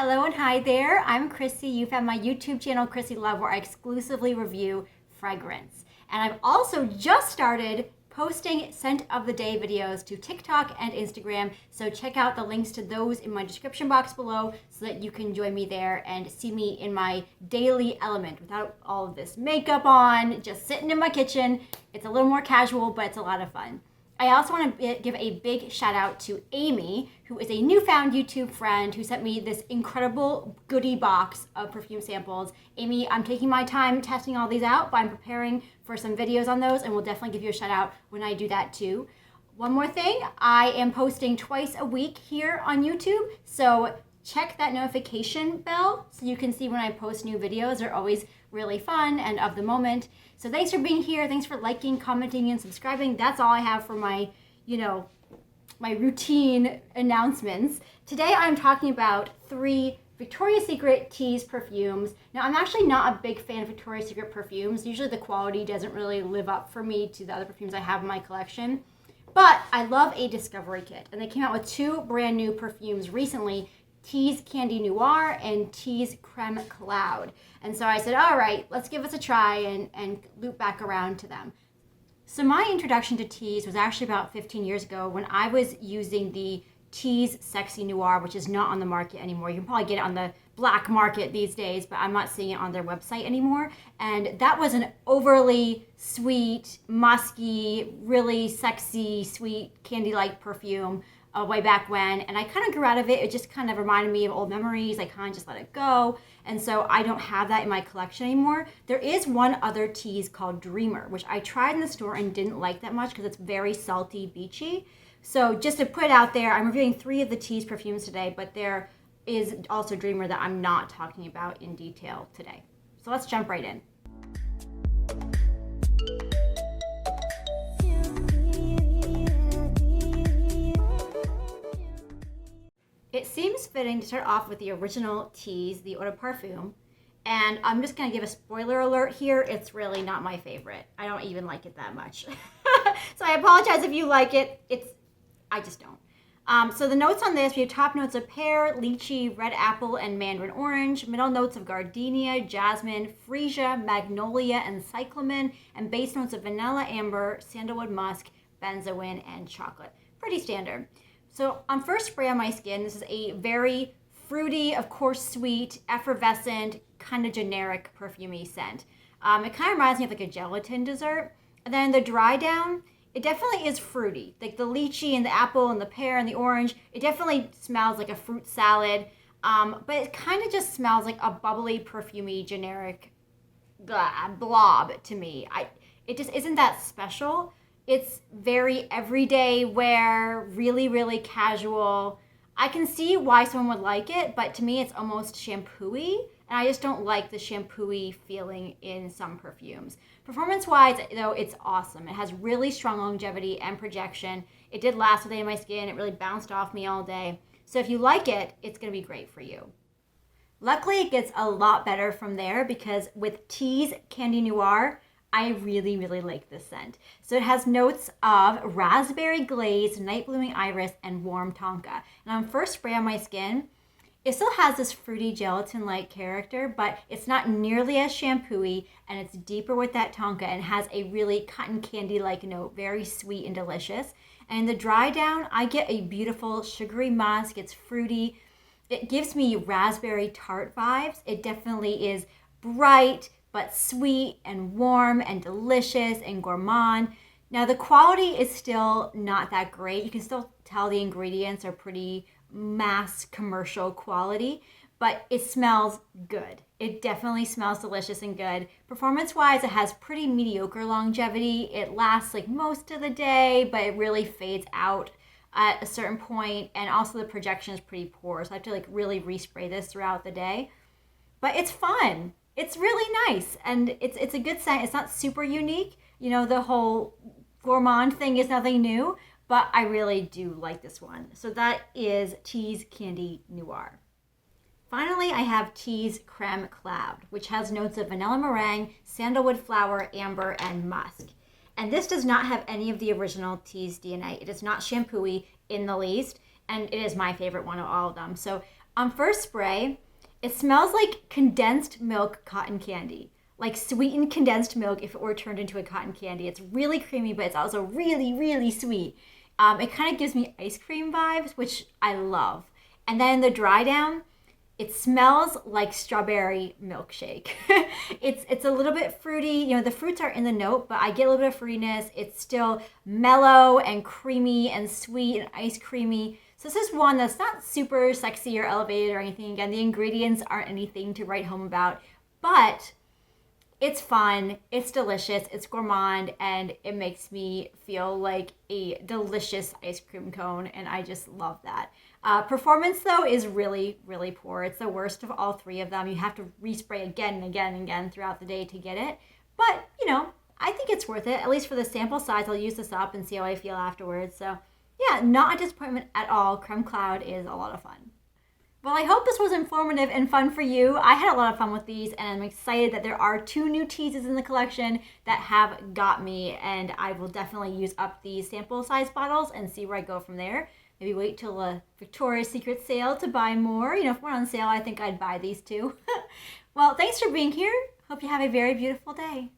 Hello and hi there. I'm Chrissy. You found my YouTube channel, Chrissy Love, where I exclusively review fragrance. And I've also just started posting scent of the day videos to TikTok and Instagram. So check out the links to those in my description box below so that you can join me there and see me in my daily element without all of this makeup on, just sitting in my kitchen. It's a little more casual, but it's a lot of fun. I also want to give a big shout out to Amy, who is a newfound YouTube friend who sent me this incredible goodie box of perfume samples. Amy, I'm taking my time testing all these out, but I'm preparing for some videos on those, and we'll definitely give you a shout out when I do that too. One more thing, I am posting twice a week here on YouTube, so check that notification bell so you can see when I post new videos. They're always really fun and of the moment. So thanks for being here. Thanks for liking, commenting, and subscribing. That's all I have for my, my routine announcements. Today I'm talking about 3 Victoria's Secret Tease perfumes. Now, I'm actually not a big fan of Victoria's Secret perfumes. Usually the quality doesn't really live up for me to the other perfumes I have in my collection. But I love a discovery kit. And they came out with 2 brand new perfumes recently, Tease Candy Noir and Tease Creme Cloud. And so I said, all right, let's give us a try and loop back around to them. So my introduction to Tease was actually about 15 years ago when I was using the Tease Sexy Noir, which is not on the market anymore. You can probably get it on the black market these days, but I'm not seeing it on their website anymore. And that was an overly sweet, musky, really sexy, sweet, candy-like perfume way back when, and I kind of grew out of it. It just kind of reminded me of old memories. I kind of just let it go, and so I don't have that in my collection anymore. There is one other Tease called Dreamer, which I tried in the store and didn't like that much because it's very salty, beachy. So just to put it out there, I'm reviewing 3 of the Tease perfumes today, but there is also Dreamer that I'm not talking about in detail today. So let's jump right in. It seems fitting to start off with the original Tease, the Eau de Parfum, and I'm just going to give a spoiler alert here. It's really not my favorite. I don't even like it that much. So I apologize if you like it. I just don't. So the notes on this, we have top notes of pear, lychee, red apple, and mandarin orange, middle notes of gardenia, jasmine, freesia, magnolia, and cyclamen, and base notes of vanilla, amber, sandalwood musk, benzoin, and chocolate. Pretty standard. So on first spray on my skin, this is a very fruity, of course sweet, effervescent, kind of generic perfumey scent. It kind of reminds me of like a gelatin dessert. And then the dry down, it definitely is fruity. Like the lychee and the apple and the pear and the orange, it definitely smells like a fruit salad. But it kind of just smells like a bubbly, perfumey, generic blob to me. It just isn't that special. It's very everyday wear, really, really casual. I can see why someone would like it, but to me it's almost shampoo-y, and I just don't like the shampoo-y feeling in some perfumes. Performance-wise, though, it's awesome. It has really strong longevity and projection. It did last all day in my skin. It really bounced off me all day. So if you like it, it's going to be great for you. Luckily, it gets a lot better from there because with Tease Candy Noir, I really, really like this scent. So it has notes of raspberry glaze, night blooming iris, and warm tonka. And on first spray on my skin, it still has this fruity gelatin-like character, but it's not nearly as shampoo-y, and it's deeper with that tonka and has a really cotton candy-like note, very sweet and delicious. And in the dry down, I get a beautiful sugary musk. It's fruity. It gives me raspberry tart vibes. It definitely is bright, but sweet and warm and delicious and gourmand. Now the quality is still not that great. You can still tell the ingredients are pretty mass commercial quality, but it smells good. It definitely smells delicious and good. Performance-wise, it has pretty mediocre longevity. It lasts like most of the day, but it really fades out at a certain point, and also the projection is pretty poor, so I have to like really respray this throughout the day. But it's fun. It's really nice, and it's a good scent. It's not super unique. You know, the whole gourmand thing is nothing new, but I really do like this one. So that is Tease Candy Noir. Finally, I have Tease Creme Cloud, which has notes of vanilla meringue, sandalwood flower, amber, and musk. And this does not have any of the original Tease DNA. It is not shampoo-y in the least, and it is my favorite one of all of them. So On first spray, it smells like condensed milk cotton candy. Like sweetened condensed milk if it were turned into a cotton candy. It's really creamy, but it's also really, really sweet. It kind of gives me ice cream vibes, which I love. And then the dry down, it smells like strawberry milkshake. It's a little bit fruity. You know, the fruits are in the note, but I get a little bit of fruitiness. It's still mellow and creamy and sweet and ice creamy. So this is one that's not super sexy or elevated or anything. Again, the ingredients aren't anything to write home about, but it's fun, it's delicious, it's gourmand, and it makes me feel like a delicious ice cream cone, and I just love that. Performance, though, is really, really poor. It's the worst of all three of them. You have to respray again and again and again throughout the day to get it. But, you know, I think it's worth it. At least for the sample size, I'll use this up and see how I feel afterwards. So, yeah, not a disappointment at all. Creme Cloud is a lot of fun. Well, I hope this was informative and fun for you. I had a lot of fun with these, and I'm excited that there are 2 new teases in the collection that have got me, and I will definitely use up these sample size bottles and see where I go from there. Maybe wait till a Victoria's Secret sale to buy more. You know, if we're on sale, I think I'd buy these too. Well, thanks for being here. Hope you have a very beautiful day.